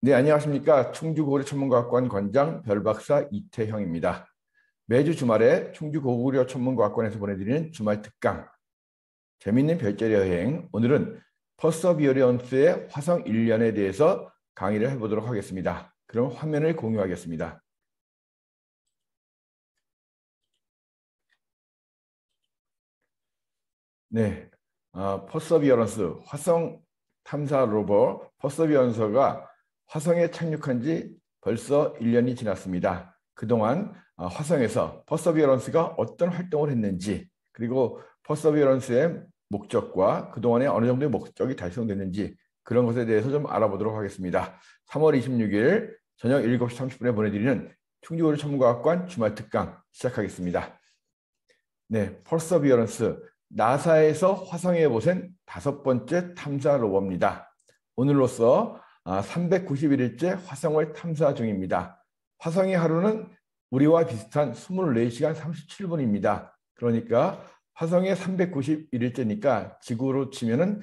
네, 안녕하십니까. 충주고구려 천문과학관 관장 별박사 이태형입니다. 매주 주말에 충주고구려 천문과학관에서 보내드리는 주말 특강, 재미있는 별자리 여행, 오늘은 퍼서비어런스의 화성 1년에 대해서 강의를 해보도록 하겠습니다. 그럼 화면을 공유하겠습니다. 네, 퍼서비어런스 화성 탐사 로버 퍼서비어런스가 화성에 착륙한 지 벌써 1년이 지났습니다. 그동안 화성에서 퍼서비어런스가 어떤 활동을 했는지, 그리고 퍼서비어런스의 목적과 그동안에 어느 정도의 목적이 달성됐는지 그런 것에 대해서 좀 알아보도록 하겠습니다. 3월 26일 저녁 7시 30분에 보내드리는 충주고려 천문과학관 주말 특강 시작하겠습니다. 네, 퍼서비어런스 나사에서 화성에 보낸 5번째 탐사 로버입니다. 오늘로써 391일째 화성을 탐사 중입니다. 화성의 하루는 우리와 비슷한 24시간 37분입니다. 그러니까 화성의 391일째니까 지구로 치면은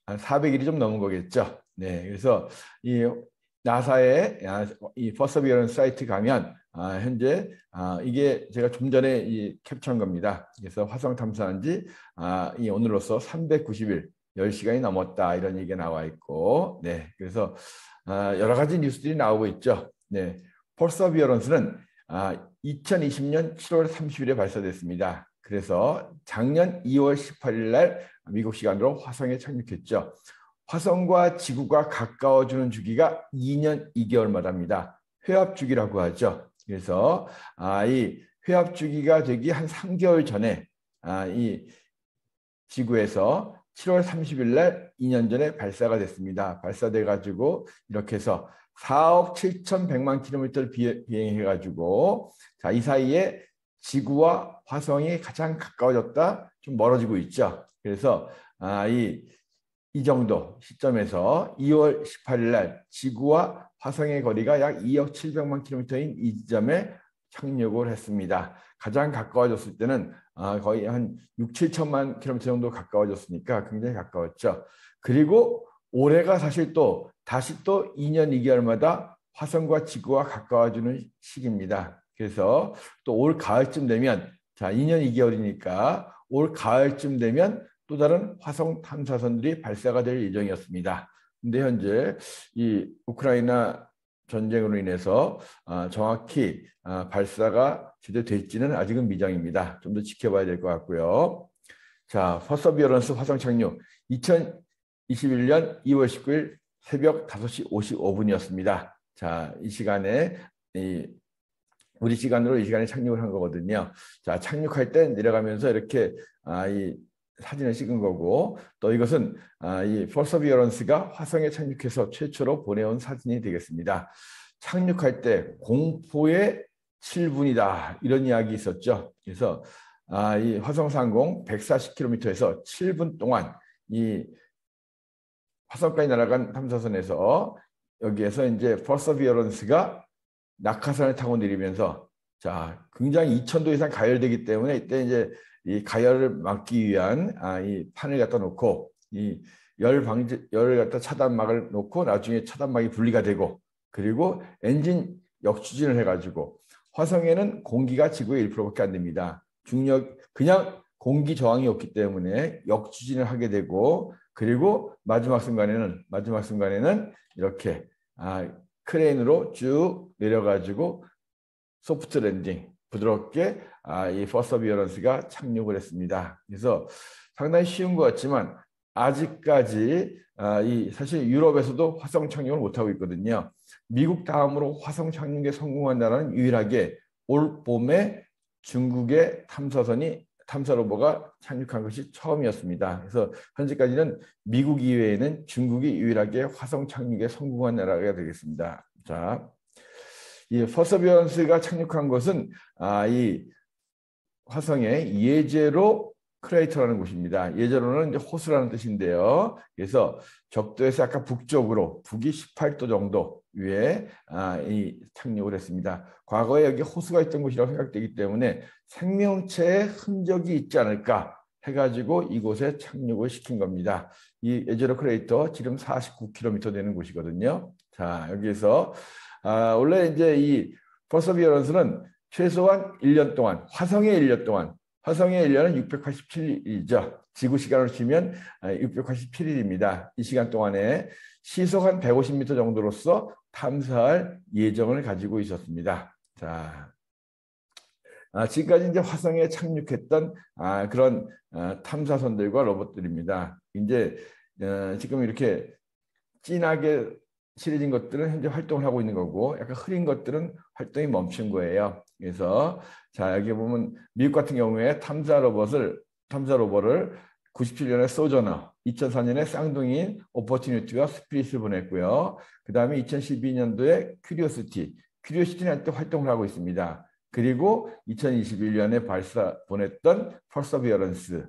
400일이 좀 넘은 거겠죠. 네, 그래서 이 나사의 이 퍼서비어런스 사이트 가면 현재 이게 제가 좀 전에 캡처한 겁니다. 그래서 화성 탐사한 지 이 오늘로써 390일 10시간이 넘었다 이런 얘기가 나와 있고, 네, 그래서 여러 가지 뉴스들이 나오고 있죠. 네, 퍼서비어런스는 2020년 7월 30일에 발사됐습니다. 그래서 작년 2월 18일 날 미국 시간으로 화성에 착륙했죠. 화성과 지구가 가까워지는 주기가 2년 2개월마다입니다. 회합 주기라고 하죠. 그래서 이 회합 주기가 되기 한 3개월 전에 이 지구에서 7월 30일 날 2년 전에 발사가 됐습니다. 발사돼 가지고 이렇게 해서 4억 7,100만 킬로미터를 비행해 가지고 이 사이에 지구와 화성이 가장 가까워졌다, 좀 멀어지고 있죠. 그래서 이 정도 시점에서 2월 18일 날 지구와 화성의 거리가 약 2억 700만 킬로미터인 이 지점에 착륙을 했습니다. 가장 가까워졌을 때는 거의 한 6, 7천만 킬로미터 정도 가까워졌으니까 굉장히 가까웠죠. 그리고 올해가 사실 또 다시 또 2년 2개월마다 화성과 지구와 가까워지는 시기입니다. 그래서 또 올 가을쯤 되면, 자, 2년 2개월이니까 올 가을쯤 되면 또 다른 화성 탐사선들이 발사가 될 예정이었습니다. 근데 현재 이 우크라이나 전쟁으로 인해서 정확히 발사가 제대로 될지는 아직은 미정입니다. 좀 더 지켜봐야 될 것 같고요. 자, 퍼서비어런스 화성 착륙 2021년 2월 19일 새벽 5시 55분이었습니다. 자, 이 시간에 우리 시간으로 이 시간에 착륙을 한 거거든요. 자, 착륙할 때 내려가면서 이렇게 이 사진을 찍은 거고, 또 이것은 이 퍼서비어런스가 화성에 착륙해서 최초로 보내온 사진이 되겠습니다. 착륙할 때 공포의 7분이다 이런 이야기 있었죠. 그래서 이 화성상공 140km에서 7분 동안 이 화성까지 날아간 탐사선에서 여기에서 이제 퍼서비어런스가 낙하산을 타고 내리면서, 자, 굉장히 2000도 이상 가열되기 때문에 이때 이제 이 가열을 막기 위한 이 판을 갖다 놓고 이 열을 갖다 차단막을 놓고 나중에 차단막이 분리가 되고, 그리고 엔진 역추진을 해가지고 화성에는 공기가 지구의 1%밖에 안 됩니다. 중력 그냥 공기 저항이 없기 때문에 역추진을 하게 되고, 그리고 마지막 순간에는 이렇게 크레인으로 쭉 내려가지고 소프트 랜딩, 부드럽게 이 퍼서비어런스가 착륙을 했습니다. 그래서 상당히 쉬운 것 같지만 아직까지 사실 유럽에서도 화성 착륙을 못하고 있거든요. 미국 다음으로 화성 착륙에 성공한 나라는 유일하게 올 봄에 중국의 탐사 로버가 착륙한 것이 처음이었습니다. 그래서 현재까지는 미국 이외에는 중국이 유일하게 화성 착륙에 성공한 나라가 되겠습니다. 자, 이 퍼서비어런스가 착륙한 것은 이 화성의 예제로 크레이터라는 곳입니다. 예제로는 이제 호수라는 뜻인데요. 그래서 적도에서 약간 북쪽으로, 북이 18도 정도 위에 이 착륙을 했습니다. 과거에 여기 호수가 있던 곳이라고 생각되기 때문에 생명체의 흔적이 있지 않을까 해가지고 이곳에 착륙을 시킨 겁니다. 이 예제로 크레이터 지름 49km 되는 곳이거든요. 자, 여기서 원래 이제 이 퍼서비어런스는 최소한 1년 동안, 화성의 1년 동안, 화성의 1년은 687일이죠. 지구 시간으로 치면 687일입니다. 이 시간 동안에 시속 한 150m 정도로서 탐사할 예정을 가지고 있었습니다. 자, 지금까지 이제 화성에 착륙했던 그런 탐사선들과 로봇들입니다. 이제 지금 이렇게 진하게 칠해진 것들은 현재 활동을 하고 있는 거고, 약간 흐린 것들은 활동이 멈춘 거예요. 그래서 자, 여기 보면 미국 같은 경우에 탐사 로봇을 97년에 소저너, 2004년에 쌍둥이인 오퍼튜니티와 스피릿을 보냈고요. 그 다음에 2012년도에 큐리오시티는 한때 활동을 하고 있습니다. 그리고 2021년에 보냈던 퍼서비어런스.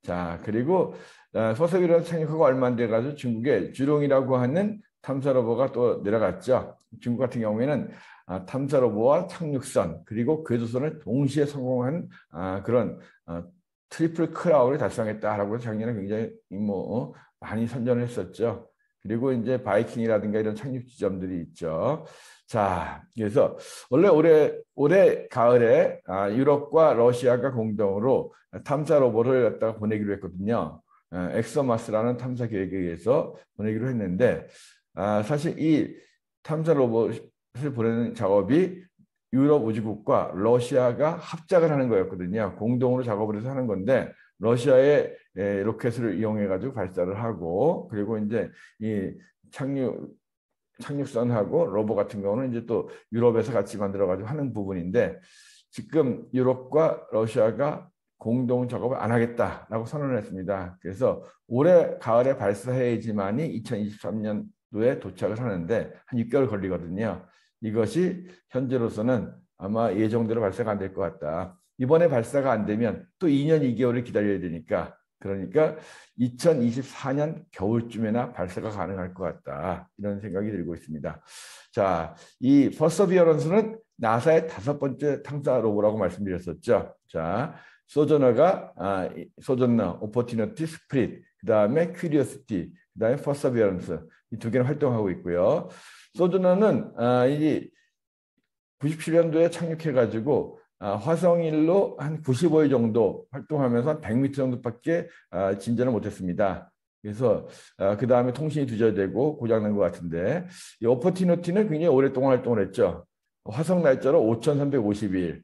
자, 그리고 퍼서비어런스 착륙하고 얼마 안 돼가지고 중국의 주룡이라고 하는 탐사 로봇가 또 내려갔죠. 중국 같은 경우에는 탐사 로봇과 착륙선 그리고 궤도선을 동시에 성공한 그런 트리플 크라운을 달성했다라고 작년에 굉장히 많이 선전을 했었죠. 그리고 이제 바이킹이라든가 이런 착륙 지점들이 있죠. 자, 그래서 원래 올해 가을에 유럽과 러시아가 공동으로 탐사 로봇을 갖다가 보내기로 했거든요. 엑소마스라는 탐사 계획에 의해서 보내기로 했는데 사실 이 탐사 로봇을 보내는 작업이 유럽 우주국과 러시아가 합작을 하는 거였거든요. 공동으로 작업을 해서 하는 건데 러시아의 로켓을 이용해 가지고 발사를 하고 그리고 이제 이 착륙선하고 로봇 같은 경우는 이제 또 유럽에서 같이 만들어 가지고 하는 부분인데 지금 유럽과 러시아가 공동 작업을 안 하겠다라고 선언을 했습니다. 그래서 올해 가을에 발사해야지만이 2023년도에 도착을 하는데 한 6개월 걸리거든요. 이것이 현재로서는 아마 예정대로 발사가 안 될 것 같다. 이번에 발사가 안 되면 또 2년 2개월을 기다려야 되니까 그러니까 2024년 겨울쯤에나 발사가 가능할 것 같다. 이런 생각이 들고 있습니다. 자, 이 퍼서비어런스는 나사의 5번째 탐사 로봇이라고 말씀드렸었죠. 자, 소저너, 오퍼튜니티, 스프릿, 그 다음에 큐리오시티, 그 다음에 퍼서비어런스 이 두 개는 활동하고 있고요. 소저너는 이 97년도에 착륙해가지고 화성일로 한 95일 정도 활동하면서 한 100m 정도밖에 진전을 못했습니다. 그래서 그 다음에 통신이 두절되고 고장난 것 같은데 이 오퍼튜니티는 굉장히 오랫동안 활동을 했죠. 화성 날짜로 5,352일,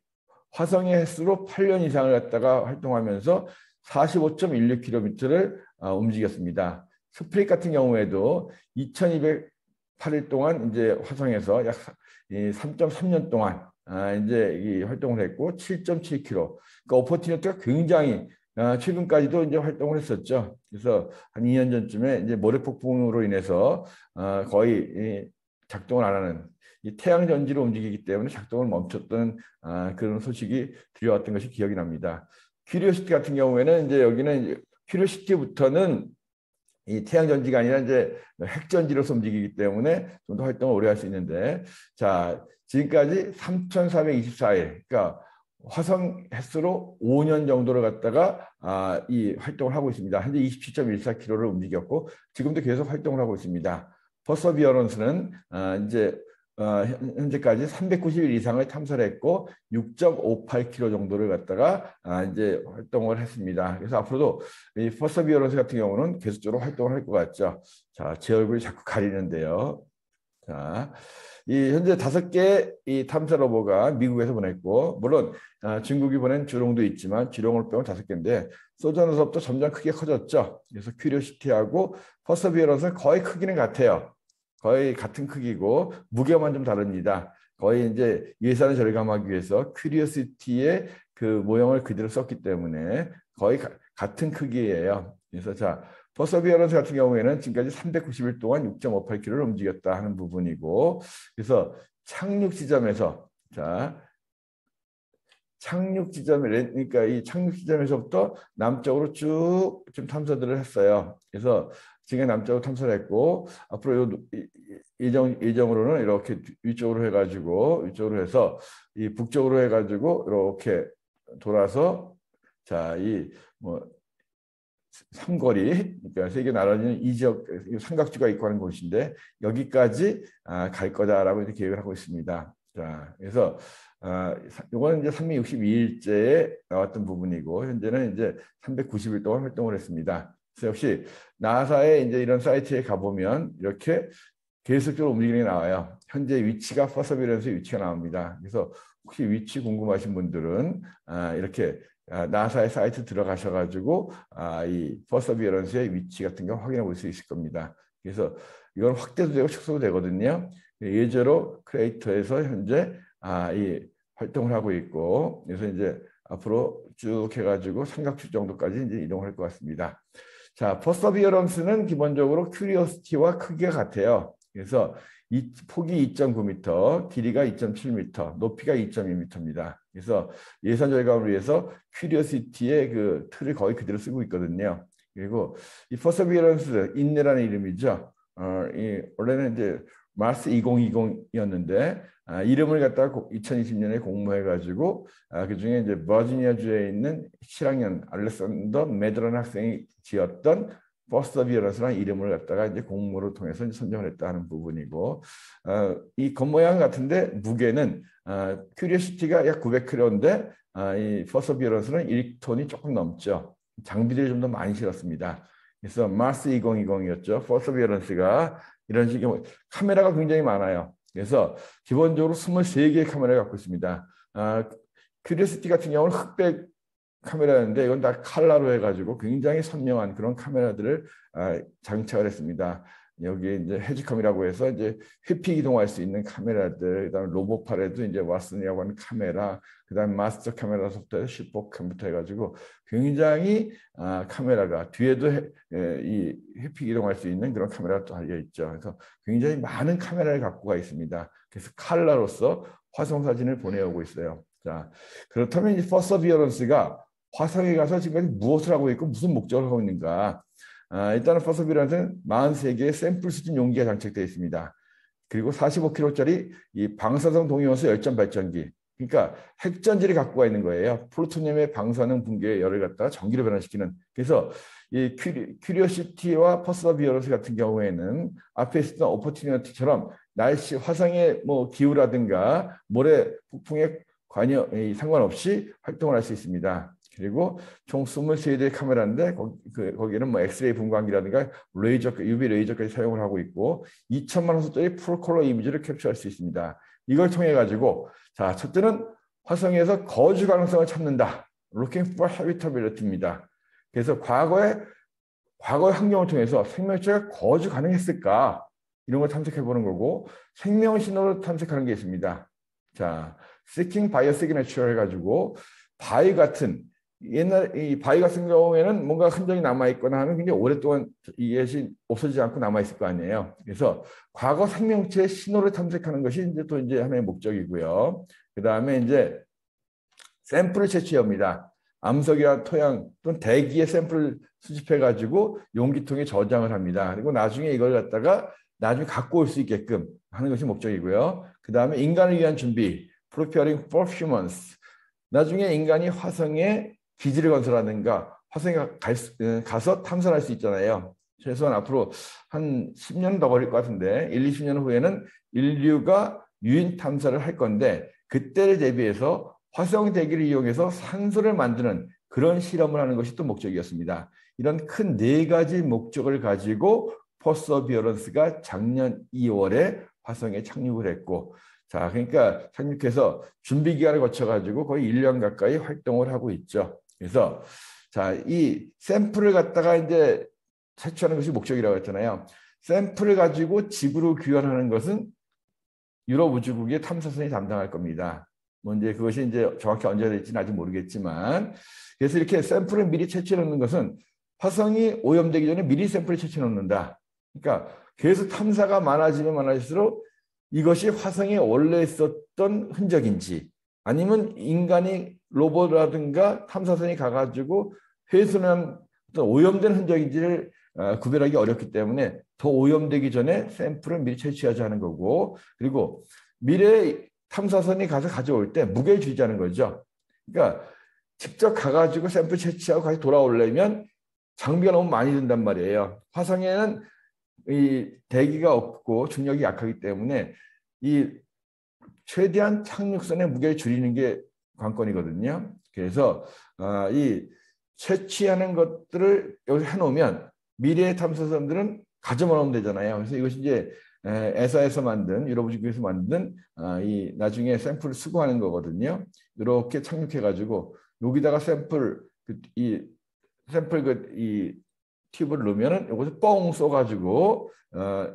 화성의 횟수로 8년 이상을 갖다가 활동하면서 45.16km를 움직였습니다. 스프릿 같은 경우에도 2,208일 동안 이제 화성에서 약 3.3년 동안 이제 이 활동을 했고 7.7km. 그러니까 오퍼튜니티가 굉장히 최근까지도 이제 활동을 했었죠. 그래서 한 2년 전쯤에 이제 모래폭풍으로 인해서 거의 작동을 안 하는 이 태양 전지로 움직이기 때문에 작동을 멈췄던 그런 소식이 들려왔던 것이 기억이 납니다. 큐리오시티 같은 경우에는 이제 여기는 큐리오시티부터는 이 태양 전지가 아니라 이제 핵 전지로서 움직이기 때문에 좀 더 활동을 오래 할 수 있는데 자, 지금까지 3,424일, 그러니까 화성 횟수로 5년 정도를 갖다가 이 활동을 하고 있습니다. 현재 27.14km를 움직였고 지금도 계속 활동을 하고 있습니다. 퍼서비어런스는 이제 현재까지 390일 이상을 탐사를 했고 6.58km 정도를 갖다가 이제 활동을 했습니다. 그래서 앞으로도 이 퍼서비어런스 같은 경우는 계속적으로 활동을 할 것 같죠. 자, 제 얼굴이 자꾸 가리는데요. 자, 이 현재 5개의 이 탐사 로봇가 미국에서 보냈고 물론 중국이 보낸 주룡도 있지만 주룡을 빼면 5개인데 소저너서부터 점점 크게 커졌죠. 그래서 큐리오시티하고 퍼서비어런스는 거의 크기는 같아요. 거의 같은 크기고 무게만 좀 다릅니다. 거의 이제 예산을 절감하기 위해서 큐리오시티의 그 모형을 그대로 썼기 때문에 거의 같은 크기예요. 그래서 자, 퍼서비어런스 같은 경우에는 지금까지 390일 동안 6.58km를 움직였다 하는 부분이고 그래서 착륙 지점에서 자, 그러니까 이 착륙 지점에서부터 남쪽으로 쭉 좀 탐사들을 했어요. 그래서 지금 남쪽으로 탐사를 했고 앞으로 예정으로는 이렇게 위쪽으로 해서 이 북쪽으로 해가지고 이렇게 돌아서 자, 이 뭐 삼거리, 그러니까 세계 나라는 이 지역 삼각주가 있고 하는 곳인데 여기까지 갈 거다라고 이제 계획을 하고 있습니다. 자, 그래서 이거는 이제 362일째에 나왔던 부분이고 현재는 이제 390일 동안 활동을 했습니다. 그래서 역시 나사의 이제 이런 사이트에 가보면 이렇게 계속적으로 움직임이 나와요. 현재 위치가 퍼서비런스의 위치가 나옵니다. 그래서 혹시 위치 궁금하신 분들은 이렇게 나사의 사이트 들어가셔가지고 이 퍼서비런스의 위치 같은 거 확인해 볼 수 있을 겁니다. 그래서 이건 확대도 되고 축소도 되거든요. 예제로 크레이터에서 현재 이 활동을 하고 있고, 그래서 이제 앞으로 쭉 해가지고 삼각주 정도까지 이제 이동할 것 같습니다. 자, 퍼서비어런스는 기본적으로 큐리오시티와 크기가 같아요. 그래서 이 폭이 2.9m, 길이가 2.7m, 높이가 2.2m입니다. 그래서 예산 절감을 위해서 큐리오시티의 그 틀을 거의 그대로 쓰고 있거든요. 그리고 이 퍼서비어런스, 인내라는 이름이죠. 원래는 이제 마스 2020이었는데 이름을 갖다가 2020년에 공모해가지고 그중에 이제 버지니아주에 있는 7학년 알렉산더 메드런 학생이 지었던 퍼서비어런스라는 이름을 갖다가 이제 공모를 통해서 선정을 했다는 부분이고 이 겉모양 같은데 무게는 큐리오시티가 약 900kg인데 이 퍼서비어런스는 1톤이 조금 넘죠. 장비들이 좀 더 많이 실었습니다. 그래서 마스 2020이었죠. 퍼서비어런스가 이런 식의 카메라가 굉장히 많아요. 그래서 기본적으로 23개의 카메라를 갖고 있습니다. 큐리오시티 같은 경우는 흑백 카메라였는데 이건 다 칼라로 해가지고 굉장히 선명한 그런 카메라들을 장착을 했습니다. 여기 이제 헤지컴이라고 해서 이제 회피 이동할 수 있는 카메라들, 그다음에 로보팔에도 이제 왓슨이라고 하는 카메라, 그다음에 마스터 카메라부터 해서 슈퍼캠부터 해가지고 굉장히 카메라가 뒤에도 이 회피 이동할 수 있는 그런 카메라가 또 달려 있죠. 그래서 굉장히 많은 카메라를 갖고가 있습니다. 그래서 칼라로서 화성 사진을 보내오고 있어요. 자, 그렇다면 이 퍼서비어런스가 화성에 가서 지금까지 무엇을 하고 있고 무슨 목적을 하고 있는가? 일단은 퍼서비어런스는 43개의 샘플 수준 용기가 장착되어 있습니다. 그리고 45kg짜리 이 방사성 동위원소 열전 발전기, 그러니까 핵전지를 갖고 가 있는 거예요. 플루토늄의 방사능 붕괴의 열을 갖다가 전기로 변화시키는. 그래서 이 큐리오시티와 퍼서비어런스 같은 경우에는 앞에 있었던 오퍼튜니티처럼 날씨, 화성의 뭐 기후라든가 모래 폭풍에 상관없이 활동을 할 수 있습니다. 그리고 총 23대의 카메라인데 거기는 뭐 엑스레이 분광기라든가 레이저, UV 레이저까지 사용을 하고 있고 2천만 화소짜리 풀컬러 이미지를 캡처할 수 있습니다. 이걸 통해 가지고 자, 첫째는 화성에서 거주 가능성을 찾는다. Looking for habitability입니다. 그래서 과거의 환경을 통해서 생명체가 거주 가능했을까? 이런 걸 탐색해 보는 거고 생명 신호를 탐색하는 게 있습니다. 자, Seeking Biosignature 해가지고 바위 같은 옛날 이 바위 같은 경우에는 뭔가 흔적이 남아 있거나 하면 굉장히 오랫동안 이것이 없어지지 않고 남아 있을 거 아니에요. 그래서 과거 생명체의 신호를 탐색하는 것이 이제 또 이제 하나의 목적이고요. 그 다음에 이제 샘플을 채취합니다. 암석이나 토양 또는 대기의 샘플을 수집해 가지고 용기통에 저장을 합니다. 그리고 나중에 이걸 갖다가 나중에 갖고 올 수 있게끔 하는 것이 목적이고요. 그 다음에 인간을 위한 준비, preparing for humans. 나중에 인간이 화성에 기지를 건설하든가 화성에 가서 탐사할 수 있잖아요. 최소한 앞으로 한 10년 더 걸릴 것 같은데 1, 20년 후에는 인류가 유인 탐사를 할 건데 그때를 대비해서 화성 대기를 이용해서 산소를 만드는 그런 실험을 하는 것이 또 목적이었습니다. 이런 큰 4가지 목적을 가지고 퍼서비어런스가 작년 2월에 화성에 착륙을 했고 자, 그러니까 착륙해서 준비 기간을 거쳐 가지고 거의 1년 가까이 활동을 하고 있죠. 그래서 자, 이 샘플을 갖다가 이제 채취하는 것이 목적이라고 했잖아요. 샘플을 가지고 지구로 귀환하는 것은 유럽 우주국의 탐사선이 담당할 겁니다. 뭐 이제 그것이 이제 정확히 언제 될지는 아직 모르겠지만, 그래서 이렇게 샘플을 미리 채취해 놓는 것은 화성이 오염되기 전에 미리 샘플을 채취해 놓는다. 그러니까 계속 탐사가 많아지면 많아질수록 이것이 화성에 원래 있었던 흔적인지 아니면 인간이 로봇이라든가 탐사선이 가가지고 훼손한 어떤 오염된 흔적인지를 구별하기 어렵기 때문에 더 오염되기 전에 샘플을 미리 채취하자는 거고, 그리고 미래 탐사선이 가서 가져올 때 무게를 줄이자는 거죠. 그러니까 직접 가가지고 샘플 채취하고 다시 돌아오려면 장비가 너무 많이 든단 말이에요. 화성에는 이 대기가 없고 중력이 약하기 때문에 이 최대한 착륙선의 무게를 줄이는 게 관건이거든요. 그래서 이 채취하는 것들을 여기서 해놓으면 미래의 탐사선들은 가져만 오면 되잖아요. 그래서 이것이 이제 에사에서 만든 유로브직에서 만든 이 나중에 샘플을 수거하는 거거든요. 이렇게 착륙해가지고 여기다가 이 샘플 이 튜브를 넣으면은 이것을 뻥 쏘가지고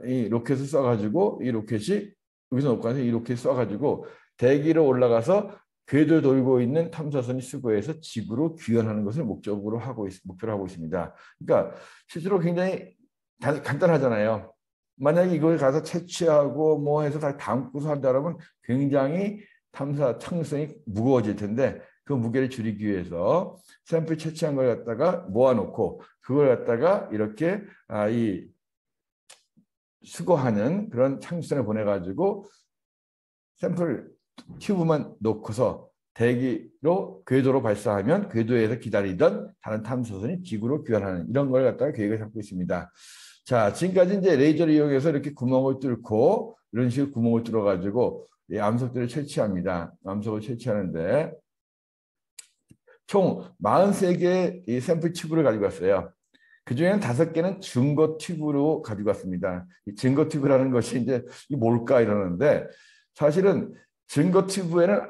이 로켓을 쏴가지고 이 로켓이 여기서 놓고 가서 이 로켓 쏴가지고 대기로 올라가서 궤도 돌고 있는 탐사선이 수거해서 지구로 귀환하는 것을 목표로 하고 있습니다. 그러니까 실제로 굉장히 간단하잖아요. 만약에 이걸 가서 채취하고 뭐 해서 다 담고서 한다면 굉장히 탐사 착륙선이 무거워질 텐데 그 무게를 줄이기 위해서 샘플 채취한 걸 갖다가 모아놓고 그걸 갖다가 이렇게 이 수거하는 그런 착륙선에 보내가지고 샘플 튜브만 놓고서 대기로 궤도로 발사하면 궤도에서 기다리던 다른 탐사선이 지구로 귀환하는 이런 걸 갖다가 계획을 잡고 있습니다. 자, 지금까지 이제 레이저를 이용해서 이렇게 구멍을 뚫고 이런 식으로 구멍을 뚫어가지고 이 암석들을 채취합니다. 암석을 채취하는데 총 43개의 이 샘플 튜브를 가지고 왔어요. 그중에는 5개는 증거 튜브로 가지고 왔습니다. 이 증거 튜브라는 것이 이제 이 뭘까 이러는데 사실은 증거 튜브에는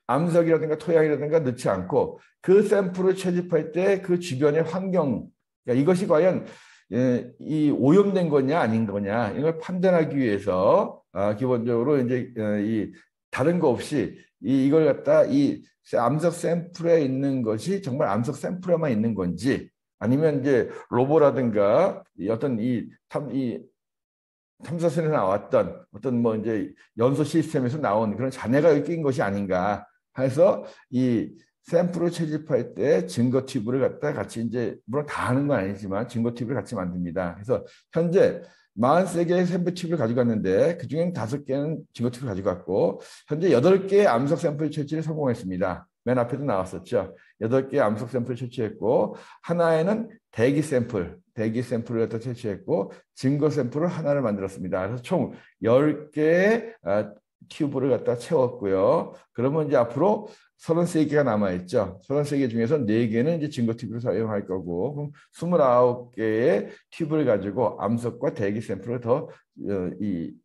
암석이라든가 토양이라든가 넣지 않고 그 샘플을 채집할 때 그 주변의 환경, 그러니까 이것이 과연 이 오염된 거냐 아닌 거냐 이걸 판단하기 위해서 기본적으로 이제 이 다른 거 없이 이걸 갖다 이 암석 샘플에 있는 것이 정말 암석 샘플에만 있는 건지 아니면 이제 로보라든가 어떤 이 탐사선에 나왔던 어떤 뭐 이제 연소 시스템에서 나온 그런 잔해가 낀 것이 아닌가 해서 이 샘플을 채집할 때 증거 튜브를 갖다 같이 이제 물론 다 하는 건 아니지만 증거 튜브를 같이 만듭니다. 그래서 현재 43개의 샘플 튜브를 가져갔는데 그중엔 5개는 증거 튜브를 가져갔고 현재 8개의 암석 샘플 채취를 성공했습니다. 맨 앞에도 나왔었죠. 8개의 암석 샘플을 채취했고 하나에는 대기 샘플을 갖다 채취했고 증거 샘플을 하나를 만들었습니다. 그래서 총 10개의 튜브를 갖다 채웠고요. 그러면 이제 앞으로 33개가 남아있죠. 33개 중에서 4개는 이제 증거 튜브를 사용할 거고, 그럼 29개의 튜브를 가지고 암석과 대기 샘플을 더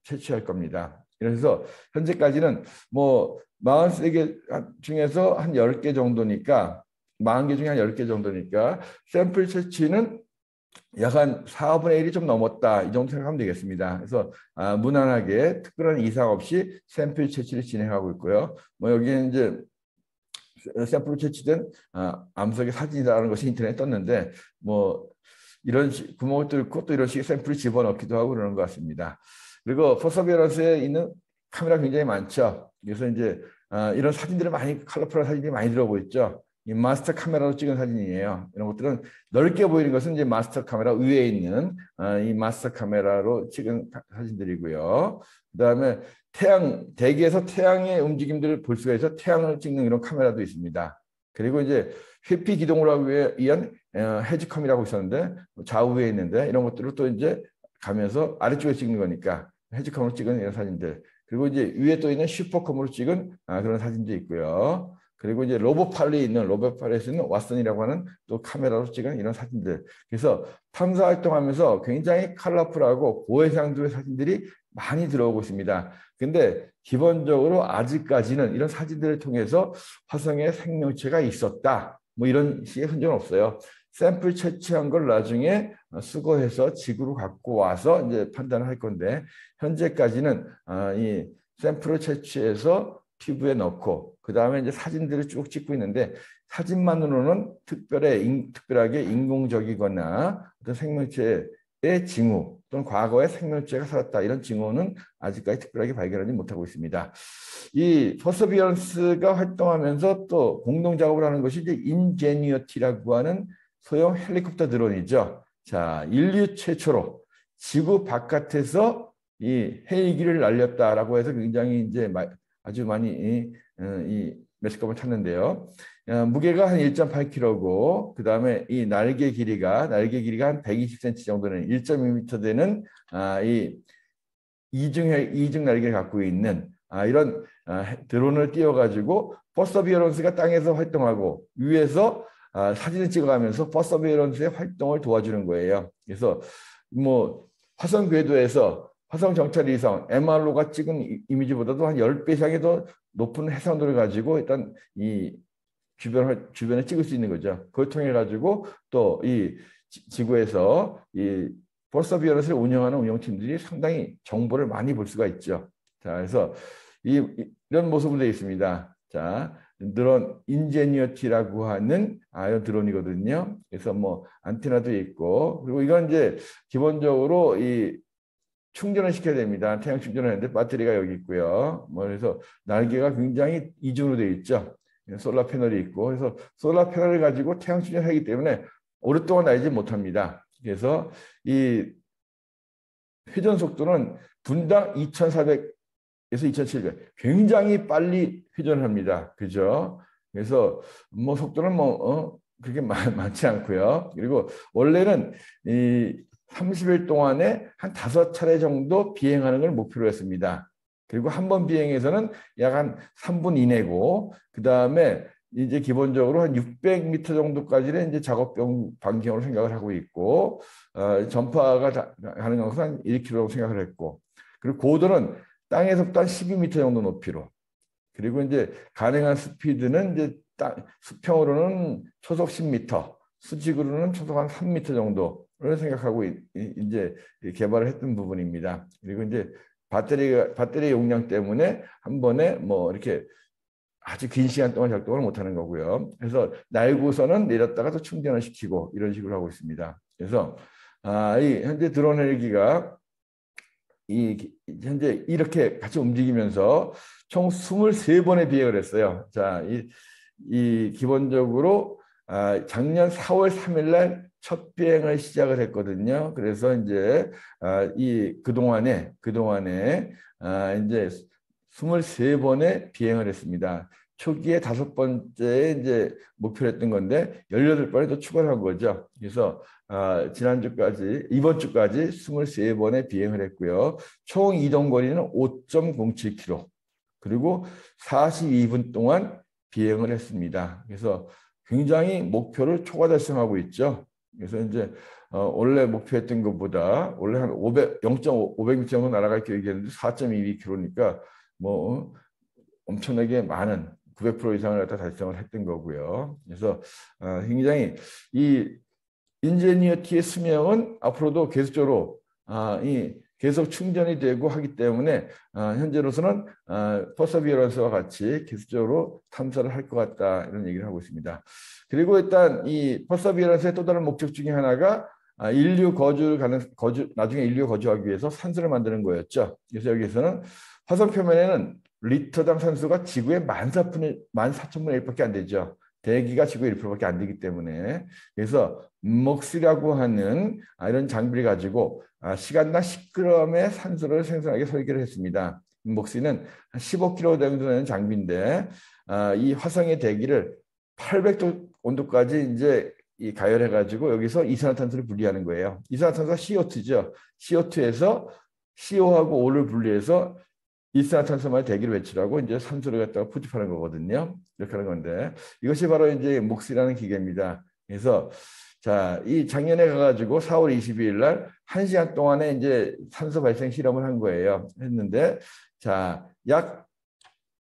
채취할 겁니다. 그래서 현재까지는 뭐 43개 중에서 한 10개 정도니까 40개 중에 한 10개 정도니까 샘플 채취는 약 한 4분의 1이 좀 넘었다. 이 정도 생각하면 되겠습니다. 그래서 무난하게 특별한 이상 없이 샘플 채취를 진행하고 있고요. 뭐 여기는 이제 샘플로 채취된 암석의 사진이라는 것이 인터넷에 떴는데 뭐 이런 구멍을 뚫고 또 이런 식의 샘플을 집어넣기도 하고 그러는 것 같습니다. 그리고 퍼서비어런스에 있는 카메라 굉장히 많죠. 그래서 이제 이런 사진들이 많이 컬러풀한 사진들이 많이 들어오고 있죠. 이 마스터 카메라로 찍은 사진이에요. 이런 것들은 넓게 보이는 것은 이제 마스터 카메라 위에 있는 이 마스터 카메라로 찍은 사진들이고요. 그다음에 대기에서 태양의 움직임들을 볼 수가 있어 태양을 찍는 이런 카메라도 있습니다. 그리고 이제 회피 기동을 하기 위한 헤지컴이라고 있었는데 좌우에 있는데 이런 것들을 또 이제 가면서 아래쪽에 찍는 거니까 헤지컴으로 찍은 이런 사진들. 그리고 이제 위에 또 있는 슈퍼컴으로 찍은 그런 사진도 있고요. 그리고 이제 로봇팔에 있는 왓슨이라고 하는 또 카메라로 찍은 이런 사진들. 그래서 탐사 활동하면서 굉장히 컬러풀하고 고해상도의 사진들이 많이 들어오고 있습니다. 근데 기본적으로 아직까지는 이런 사진들을 통해서 화성에 생명체가 있었다. 뭐 이런 식의 흔적은 없어요. 샘플 채취한 걸 나중에 수거해서 지구로 갖고 와서 이제 판단을 할 건데 현재까지는 이 샘플을 채취해서 튜브에 넣고 그 다음에 이제 사진들을 쭉 찍고 있는데 사진만으로는 특별하게 인공적이거나 어떤 생명체의 징후 또는 과거에 생명체가 살았다 이런 징후는 아직까지 특별하게 발견하지 못하고 있습니다. 이 퍼서비어런스가 활동하면서 또 공동 작업을 하는 것이 이제 인제니어티라고 하는 소형 헬리콥터 드론이죠. 자, 인류 최초로 지구 바깥에서 이 헬기를 날렸다라고 해서 굉장히 이제 아주 많이 메스꺼먼 찾는데요. 무게가 한 1.8kg고 그 다음에 이 날개 길이가 한 120cm 정도는 1.2m 되는 이 이중 날개를 갖고 있는 이런 드론을 띄워가지고 퍼서비어런스가 땅에서 활동하고 위에서 사진을 찍어가면서 퍼서비어런스의 활동을 도와주는 거예요. 그래서 뭐 화성 궤도에서 화성 정찰 위성 MRO가 찍은 이미지보다도 한 10배 이상의 더 높은 해상도를 가지고 일단 이 주변에 찍을 수 있는 거죠. 그걸 통해 가지고 또 이 지구에서 이 퍼서비어런스를 운영하는 운영팀들이 상당히 정보를 많이 볼 수가 있죠. 자, 그래서 이런 모습으로 되어 있습니다. 자, 드론 인제니어티라고 하는 이런 드론이거든요. 그래서 뭐 안테나도 있고 그리고 이건 이제 기본적으로 이 충전을 시켜야 됩니다. 태양 충전을 하는데 배터리가 여기 있고요. 뭐 그래서 날개가 굉장히 이중으로 되어 있죠. 솔라 패널이 있고 그래서 솔라 패널을 가지고 태양 충전을 하기 때문에 오랫동안 날지 못합니다. 그래서 이 회전 속도는 분당 2,400에서 2,700 굉장히 빨리 회전을 합니다. 그죠? 그래서 뭐 속도는 뭐 그렇게 많지 않고요. 그리고 원래는 이 30일 동안에 한 5차례 정도 비행하는 걸 목표로 했습니다. 그리고 한 번 비행에서는 약 한 3분 이내고 그 다음에 이제 기본적으로 한 600m 정도까지는 이제 작업 반경으로 생각을 하고 있고 전파가 가능한 것은 한 1km라고 생각을 했고 그리고 고도는 땅에서부터 한 12m 정도 높이로 그리고 이제 가능한 스피드는 이제 수평으로는 초속 10m, 수직으로는 초속 한 3m 정도를 생각하고 이제 개발을 했던 부분입니다. 그리고 이제 배터리 용량 때문에 한 번에 뭐 이렇게 아주 긴 시간 동안 작동을 못하는 거고요. 그래서 날고서는 내렸다가 또 충전을 시키고 이런 식으로 하고 있습니다. 그래서 이 현재 드론 헬기가 현재 이렇게 같이 움직이면서 총 23번의 비행을 했어요. 자, 이 기본적으로 작년 4월 3일 날 첫 비행을 시작을 했거든요. 그래서 이제 그동안에 이제 23번의 비행을 했습니다. 초기에 5번째 이제 목표를 했던 건데 18번에 더 추가를 한 거죠. 그래서 이번 주까지 23번의 비행을 했고요. 총 이동 거리는 5.07km. 그리고 42분 동안 비행을 했습니다. 그래서 굉장히 목표를 초과 달성하고 있죠. 그래서 이제 원래 목표했던 것보다 원래 한 0.500m 정도 날아갈 계획이었는데 4.22km니까 뭐 엄청나게 많은 900% 이상을 갖다 달성을 했던 거고요. 그래서 굉장히 이 인제니어티의 수명은 앞으로도 계속적으로 계속 충전이 되고 하기 때문에 현재로서는 퍼서비어런스와 같이 계속적으로 탐사를 할 것 같다 이런 얘기를 하고 있습니다. 그리고 일단 이 퍼서비어런스의 또 다른 목적 중에 하나가 나중에 인류 거주하기 위해서 산소를 만드는 거였죠. 그래서 여기서는 화성 표면에는 리터당 산소가 지구의 14,000분의 1밖에 안 되죠. 대기가 지구의 1%밖에 안 되기 때문에 그래서 먹스라고 하는 이런 장비를 가지고 시간당 10g의 산소를 생성하게 설계를 했습니다. 먹스는 15kg 정도 되는 장비인데 이 화성의 대기를 800도 온도까지 이제 가열해 가지고 여기서 이산화탄소를 분리하는 거예요. 이산화탄소가 CO2죠. CO2에서 CO하고 O를 분리해서 이산화탄소만의 대기를 배출하고 이제 산소를 갖다가 포집하는 거거든요. 이렇게 하는 건데 이것이 바로 이제 목스라는 기계입니다. 그래서 자, 이 작년에 가가지고 4월 22일 날 1시간 동안에 이제 산소 발생 실험을 한 거예요. 했는데 자, 약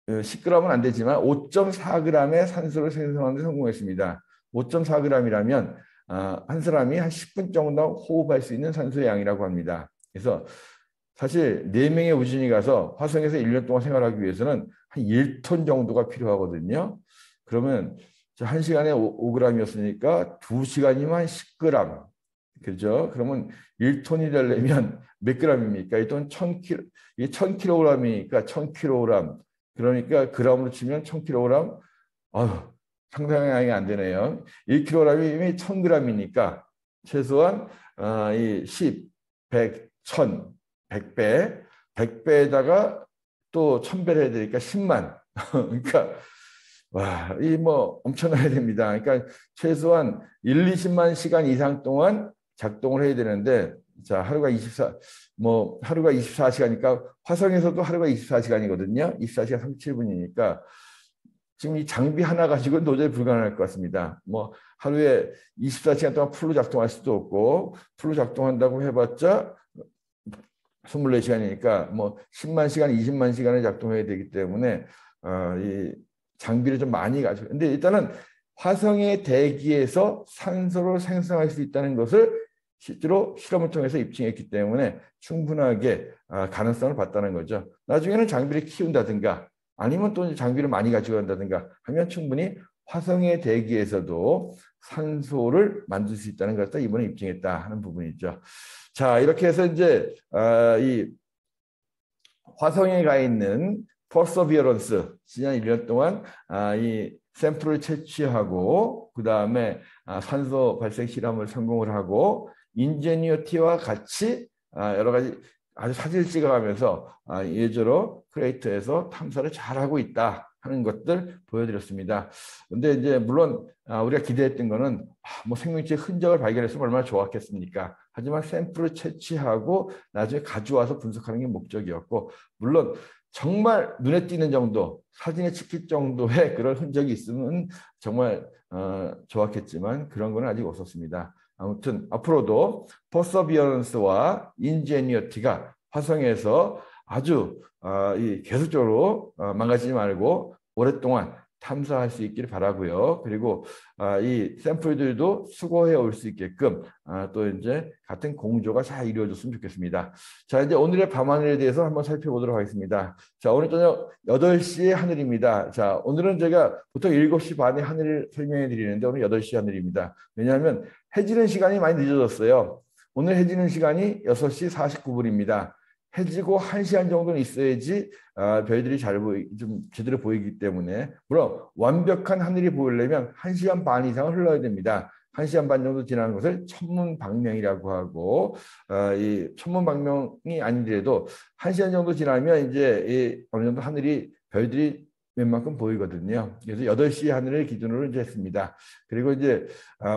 10g은 안 되지만 5.4g의 산소를 생성하는 데 성공했습니다. 5.4g이라면 한 사람이 한 10분 정도 호흡할 수 있는 산소의 양이라고 합니다. 그래서 사실 4명의 우주인이 가서 화성에서 1년 동안 생활하기 위해서는 한 1톤 정도가 필요하거든요. 그러면 1시간에 5g이었으니까 2시간이면 10g. 그죠? 그러면 1톤이 되려면 몇 g입니까? 이 돈 1000kg, 이게 1000kg이니까 1000kg. 그러니까 g으로 치면 1000kg. 상당히 안 되네요. 1kg이 1000g이니까 최소한 이 10, 100, 1000, 100배, 100배에다가 또 1000배를 해야 되니까 10만. 그러니까 와, 이 뭐 엄청나게 됩니다. 그러니까 최소한 1, 20만 시간 이상 동안 작동을 해야 되는데 자, 하루가 24시간이니까 화성에서도 하루가 24시간이거든요. 24시간 37분이니까 지금 이 장비 하나 가지고는 도저히 불가능할 것 같습니다. 뭐 하루에 24시간 동안 풀로 작동할 수도 없고 풀로 작동한다고 해봤자 24시간이니까 뭐 10만 시간, 20만 시간을 작동해야 되기 때문에 이 장비를 좀 많이 가지고 근데 일단은 화성의 대기에서 산소를 생성할 수 있다는 것을 실제로 실험을 통해서 입증했기 때문에 충분하게 가능성을 봤다는 거죠. 나중에는 장비를 키운다든가 아니면 또 장비를 많이 가지고 간다든가 하면 충분히 화성의 대기에서도 산소를 만들 수 있다는 것을 이번에 입증했다 하는 부분이죠. 자, 이렇게 해서 이제 이 화성에 가 있는 퍼서비어런스 지난 1년 동안 이 샘플을 채취하고 그 다음에 산소 발생 실험을 성공을 하고 인제니어티와 같이 여러 가지 아주 사진을 찍어가면서 예저로 크레이터에서 탐사를 잘하고 있다 하는 것들 보여드렸습니다. 근데 이제 물론 우리가 기대했던 거는 뭐 생명체의 흔적을 발견했으면 얼마나 좋았겠습니까? 하지만 샘플을 채취하고 나중에 가져와서 분석하는 게 목적이었고 물론 정말 눈에 띄는 정도, 사진에 찍힐 정도의 그런 흔적이 있으면 정말 좋았겠지만 그런 건 아직 없었습니다. 아무튼 앞으로도 퍼서비어런스와 인제니어티가 화성에서 아주 계속적으로 망가지지 말고 오랫동안 탐사할 수 있기를 바라고요. 그리고 이 샘플들도 수거해 올 수 있게끔 또 이제 같은 공조가 잘 이루어졌으면 좋겠습니다. 자, 이제 오늘의 밤하늘에 대해서 한번 살펴보도록 하겠습니다. 자, 오늘 저녁 8시의 하늘입니다. 자, 오늘은 제가 보통 7시 반에 하늘을 설명해 드리는데 오늘 8시 하늘입니다. 왜냐하면 해지는 시간이 많이 늦어졌어요. 오늘 해지는 시간이 6시 49분입니다. 해지고 1시간 정도는 있어야지 별들이 좀 제대로 보이기 때문에 물론 완벽한 하늘이 보이려면 1시간 반 이상을 흘러야 됩니다. 1시간 반 정도 지나는 것을 천문방명이라고 하고 이 천문방명이 아니더라도 1시간 정도 지나면 이제 어느 정도 별들이 웬만큼 보이거든요. 그래서 8시 하늘을 기준으로 이제 했습니다. 그리고 이제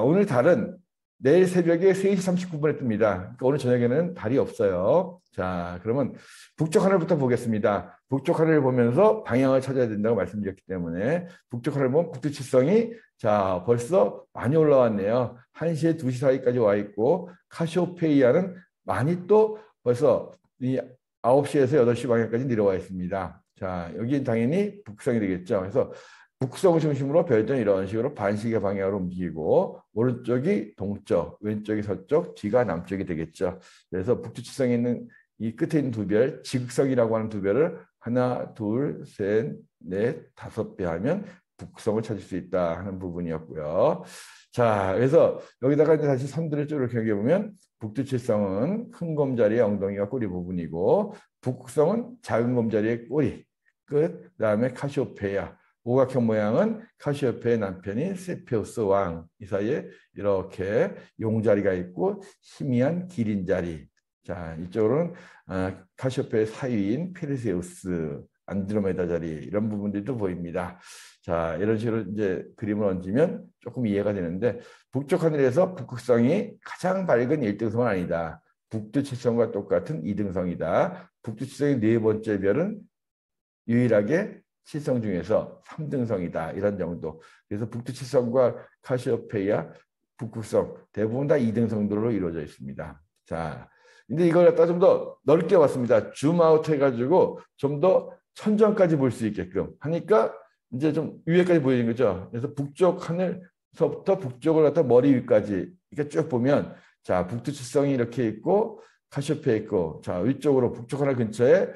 오늘 달은 내일 새벽에 3시 39분에 뜹니다. 그러니까 오늘 저녁에는 달이 없어요. 자, 그러면 북쪽 하늘부터 보겠습니다. 북쪽 하늘을 보면서 방향을 찾아야 된다고 말씀드렸기 때문에 북쪽 하늘 보면 북두칠성이 자 벌써 많이 올라왔네요. 1시에 2시 사이까지 와 있고 카시오페이아는 많이 또 벌써 이 9시에서 8시 방향까지 내려와 있습니다. 자, 여기 당연히 북성이 되겠죠. 그래서 북성을 중심으로 별들은 이런 식으로 반시계 방향으로 움직이고 오른쪽이 동쪽, 왼쪽이 서쪽, 뒤가 남쪽이 되겠죠. 그래서 북두칠성에 있는 이 끝에 있는 두 별, 지극성이라고 하는 두 별을 하나, 둘, 셋, 넷, 5배 하면 북성을 찾을 수 있다 하는 부분이었고요. 자, 그래서 여기다가 이제 다시 선들을 쭉 이렇게 보면 북두칠성은 큰 곰자리의 엉덩이가 꼬리 부분이고 북성은 작은 곰자리의 꼬리, 끝, 그다음에 카시오페이아. 오각형 모양은 카시오페의 남편인 세페우스 왕. 이 사이에 이렇게 용자리가 있고 희미한 기린 자리. 자, 이쪽으로는 카시오페의 사위인 페르세우스, 안드로메다 자리 이런 부분들도 보입니다. 자, 이런 식으로 이제 그림을 얹으면 조금 이해가 되는데 북쪽 하늘에서 북극성이 가장 밝은 1등성은 아니다. 북두칠성과 똑같은 2등성이다. 북두칠성의 네 번째 별은 유일하게 칠성 중에서 3등성이다. 이런 정도. 그래서 북두칠성과 카시오페이아, 북극성 대부분 다 2등성들로 이루어져 있습니다. 자, 근데 이걸 갖다 좀 더 넓게 봤습니다. 줌아웃 해가지고 좀 더 천정까지 볼 수 있게끔 하니까 이제 좀 위에까지 보이는 거죠. 그래서 북쪽 하늘서부터 북쪽을 갖다 머리 위까지 이렇게 쭉 보면 자, 북두칠성이 이렇게 있고 카시오페이아 있고 자, 위쪽으로 북쪽 하늘 근처에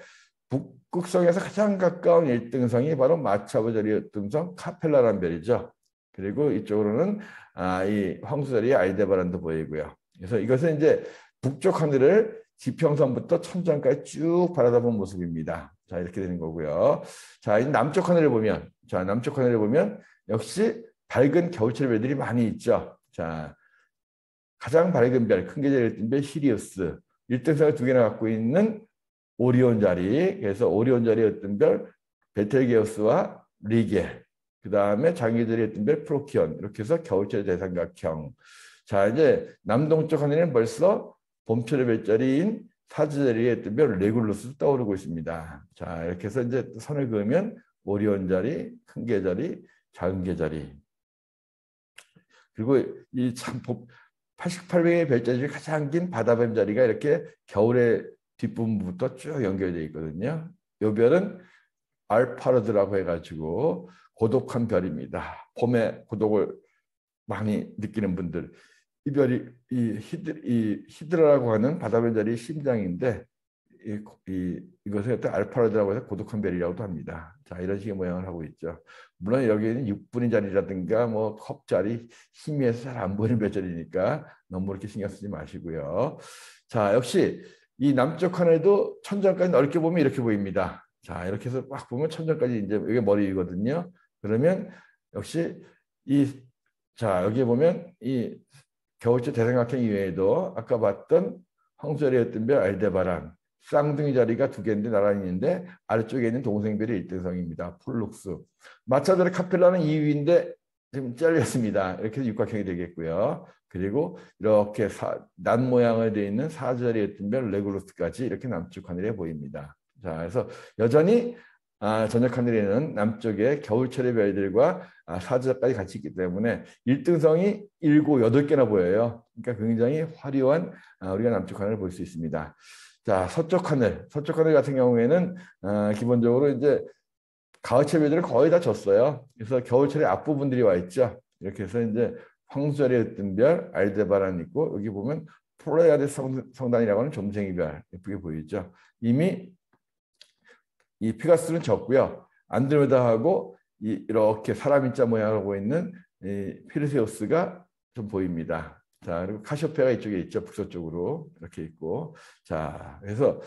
북극성에서 가장 가까운 1등성이 바로 마차보자리 1등성 카펠라라는 별이죠. 그리고 이쪽으로는 이 황수자리 알데바란도 보이고요. 그래서 이것은 이제 북쪽 하늘을 지평선부터 천장까지 쭉 바라다본 모습입니다. 자, 이렇게 되는 거고요. 자, 이 남쪽 하늘을 보면, 역시 밝은 겨울철 별들이 많이 있죠. 자, 가장 밝은 별, 큰 계절의 1등 시리우스, 1등성을 2개나 갖고 있는 오리온 자리, 그래서 오리온 자리의 어떤 별, 베텔게우스와 리겔, 그 다음에 장기자리에 있던 별 프로키온, 이렇게 해서 겨울철의 대삼각형. 자, 이제 남동쪽 하늘에는 벌써 봄철의 별자리인 사지자리에 있던 별 레굴루스 떠오르고 있습니다. 자, 이렇게 해서 이제 선을 그으면 오리온 자리, 큰 계자리, 작은 계자리. 그리고 이 참 88명의 별자리 중에 가장 긴 바다뱀 자리가 이렇게 겨울의 뒷부분부터 쭉 연결되어 있거든요. 이 별은 알파르드라고 해가지고 고독한 별입니다. 봄에 고독을 많이 느끼는 분들. 이 별이 이 히드라라고 하는 바다뱀 자리 심장인데 이것을 알파르드라고 해서 고독한 별이라고도 합니다. 자, 이런 식의 모양을 하고 있죠. 물론 여기에는 6분의 자리라든가 뭐 컵 자리, 희미해서 잘 안 보이는 별자리니까 너무 그렇게 신경 쓰지 마시고요. 자, 역시 이 남쪽 하늘도 천정까지 넓게 보면 이렇게 보입니다. 자, 이렇게 해서 막 보면 천정까지 이제 여기 머리 위거든요. 그러면 역시 자, 여기 보면 이 겨울철 대삼각형 이외에도 아까 봤던 황소자리였던 별 알데바란, 쌍둥이 자리가 두 개인데 나란히 있는데 아래쪽에 있는 동생별이 1등성입니다. 폴룩스. 마차들의 카펠라는 2위인데 지금 잘렸습니다. 이렇게 해서 육각형이 되겠고요. 그리고 이렇게 난 모양을 되어 있는 사자리에 있던 별 레굴루스까지 이렇게 남쪽 하늘에 보입니다. 자, 그래서 여전히 저녁 하늘에는 남쪽에 겨울철의 별들과 사자까지 같이 있기 때문에 1등성이 7, 8개나 보여요. 그러니까 굉장히 화려한 우리가 남쪽 하늘을 볼 수 있습니다. 자, 서쪽 하늘 같은 경우에는 기본적으로 이제 가을철 별들을 거의 다 졌어요. 그래서 겨울철의 앞부분들이 와 있죠. 이렇게 해서 이제 황소자리에 뜬 별 알데바란 있고 여기 보면 플레이아드 성단이라고 하는 점쟁이 별 예쁘게 보이죠. 이미 이 피가스는 졌고요. 안드로메다하고 이렇게 사람 인자 모양을 하고 있는 피르세우스가 좀 보입니다. 자, 그리고 카시오페아가 이쪽에 있죠. 북서쪽으로 이렇게 있고. 자, 그래서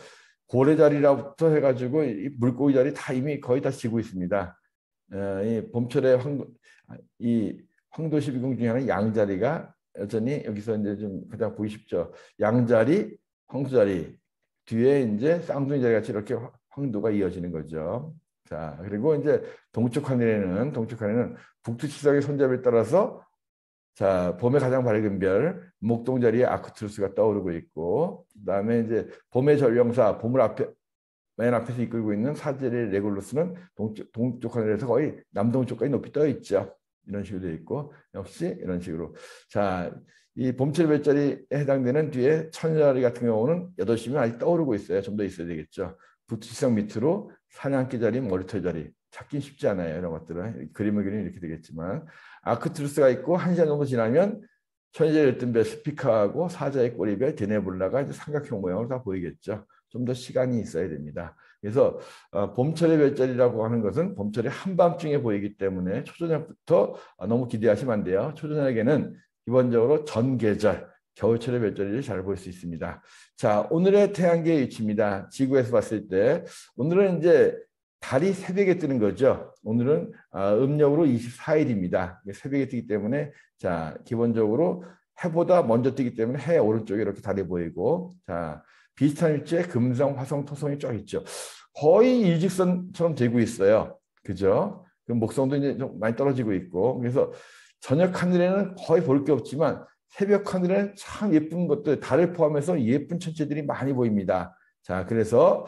고래 자리라부터 해가지고 이 물고기 자리 다 이미 거의 다 지고 있습니다. 이 봄철에 이 황도 12궁 중에 하나는 양자리가 여전히 여기서 이제 좀 가장 보기 쉽죠. 양자리, 황소자리 뒤에 이제 쌍둥이 자리 같이 이렇게 황도가 이어지는 거죠. 자, 그리고 이제 동쪽 하늘에는 북두칠성의 손잡이에 따라서 자, 봄에 가장 밝은 별 목동 자리에 아크투루스가 떠오르고 있고, 그다음에 이제 봄의 전령사 맨 앞에서 이끌고 있는 사제리 레굴루스는 동쪽 하늘에서 거의 남동쪽까지 높이 떠 있죠. 이런 식으로 되어 있고, 역시 이런 식으로. 자, 이 봄철 별자리에 해당되는 뒤에 천자리 같은 경우는 8시면 아직 떠오르고 있어요. 좀 더 있어야 되겠죠. 북두칠성 밑으로 사냥개 자리, 머리털 자리. 찾긴 쉽지 않아요. 이런 것들은. 그림을 그리면 이렇게 되겠지만. 아크투루스가 있고 1시간 정도 지나면 천자리에 있던 별 스피카하고 사자의 꼬리별 데네블라가 이제 삼각형 모양으로 다 보이겠죠. 좀 더 시간이 있어야 됩니다. 그래서 봄철의 별자리라고 하는 것은 봄철의 한밤중에 보이기 때문에 초저녁부터 너무 기대하시면 안 돼요. 초저녁에는 기본적으로 전계절, 겨울철의 별자리를 잘 볼 수 있습니다. 자, 오늘의 태양계의 위치입니다. 지구에서 봤을 때 오늘은 이제 달이 새벽에 뜨는 거죠. 오늘은 음력으로 24일입니다. 새벽에 뜨기 때문에 자, 기본적으로 해보다 먼저 뜨기 때문에 해 오른쪽에 이렇게 달이 보이고, 자, 비슷한 위치에 금성, 화성, 토성이 쫙 있죠. 거의 일직선처럼 되고 있어요. 그죠? 그럼 목성도 이제 좀 많이 떨어지고 있고, 그래서 저녁 하늘에는 거의 볼 게 없지만 새벽 하늘에는 참 예쁜 것들, 달을 포함해서 예쁜 천체들이 많이 보입니다. 자, 그래서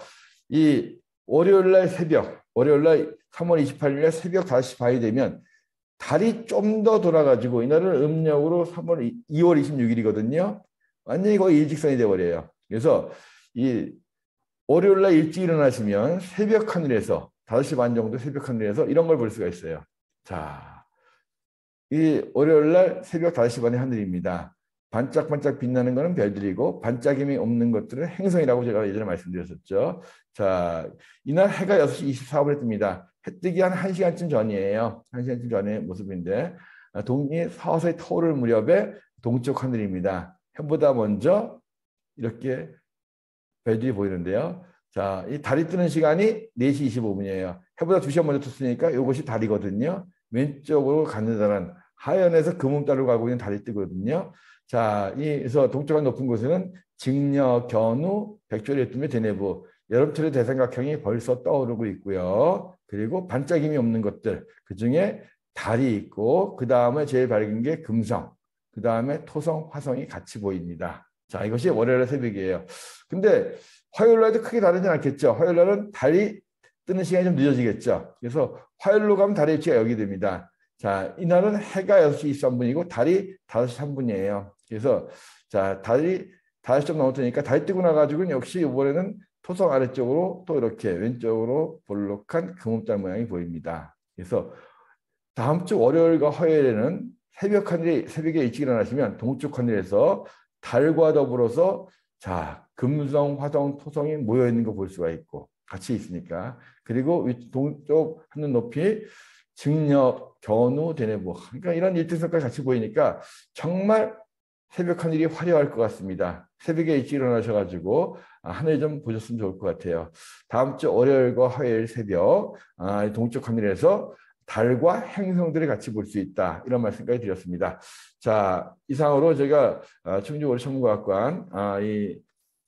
이 월요일날 3월 28일날 새벽 5시 반이 되면 달이 좀 더 돌아가지고 이날은 음력으로 2월 26일이거든요. 완전히 거의 일직선이 돼버려요. 그래서 이 월요일날 일찍 일어나시면 새벽 하늘에서 5시 반 정도 새벽 하늘에서 이런 걸 볼 수가 있어요. 자, 이 월요일날 새벽 5시 반의 하늘입니다. 반짝반짝 빛나는 것은 별들이고 반짝임이 없는 것들은 행성이라고 제가 예전에 말씀드렸었죠. 자, 이날 해가 6시 24분에 뜹니다. 해 뜨기 한 1시간쯤 전이에요. 1시간쯤 전의 모습인데 동이 서서히 터오를 무렵에 동쪽 하늘입니다. 해보다 먼저 이렇게 별들이 보이는데요. 자, 이 달이 뜨는 시간이 4시 25분이에요. 해보다 2시간 먼저 떴으니까 이것이 달이거든요. 왼쪽으로 가느다란 하연에서 금음달로 가고 있는 달이 뜨거든요. 자, 그래서 동쪽한 높은 곳에는 직녀, 견우, 백조리, 뜸의 대내부, 여름철의 대삼각형이 벌써 떠오르고 있고요. 그리고 반짝임이 없는 것들, 그중에 달이 있고 그 다음에 제일 밝은 게 금성, 그 다음에 토성, 화성이 같이 보입니다. 자, 이것이 월요일의 새벽이에요. 근데 화요일 날도 크게 다르진 않겠죠. 화요일 날은 달이 뜨는 시간이 좀 늦어지겠죠. 그래서 화요일로 가면 달의 위치가 여기 됩니다. 자, 이날은 해가 6시 23분이고 달이 5시 3분이에요. 그래서 자, 달이 5시 좀 넘었으니까 달이 뜨고 나가지고는 역시 이번에는 토성 아래쪽으로 또 이렇게 왼쪽으로 볼록한 금음달 모양이 보입니다. 그래서 다음 주 월요일과 화요일에는 새벽 하늘이 새벽에 일찍 일어나시면 동쪽 하늘에서 달과 더불어서 자 금성, 화성, 토성이 모여 있는 거 볼 수가 있고 같이 있으니까 그리고 동쪽 하늘 높이 증력, 견우, 대뇌부 그러니까 이런 일등선까지 같이 보이니까 정말 새벽 하늘이 화려할 것 같습니다. 새벽에 일찍 일어나셔가지고 하늘 좀 보셨으면 좋을 것 같아요. 다음 주 월요일과 화요일 새벽 동쪽 하늘에서 달과 행성들을 같이 볼 수 있다. 이런 말씀까지 드렸습니다. 자, 이상으로 제가 충주월천문과학관 이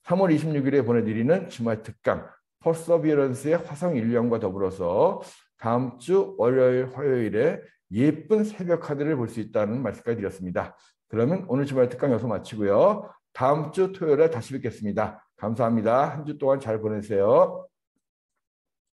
3월 26일에 보내드리는 주말 특강 퍼서비어런스의 화성 인력과 더불어서 다음 주 월요일, 화요일에 예쁜 새벽 하늘을 볼 수 있다는 말씀까지 드렸습니다. 그러면 오늘 주말 특강 여기서 마치고요. 다음 주 토요일에 다시 뵙겠습니다. 감사합니다. 한 주 동안 잘 보내세요.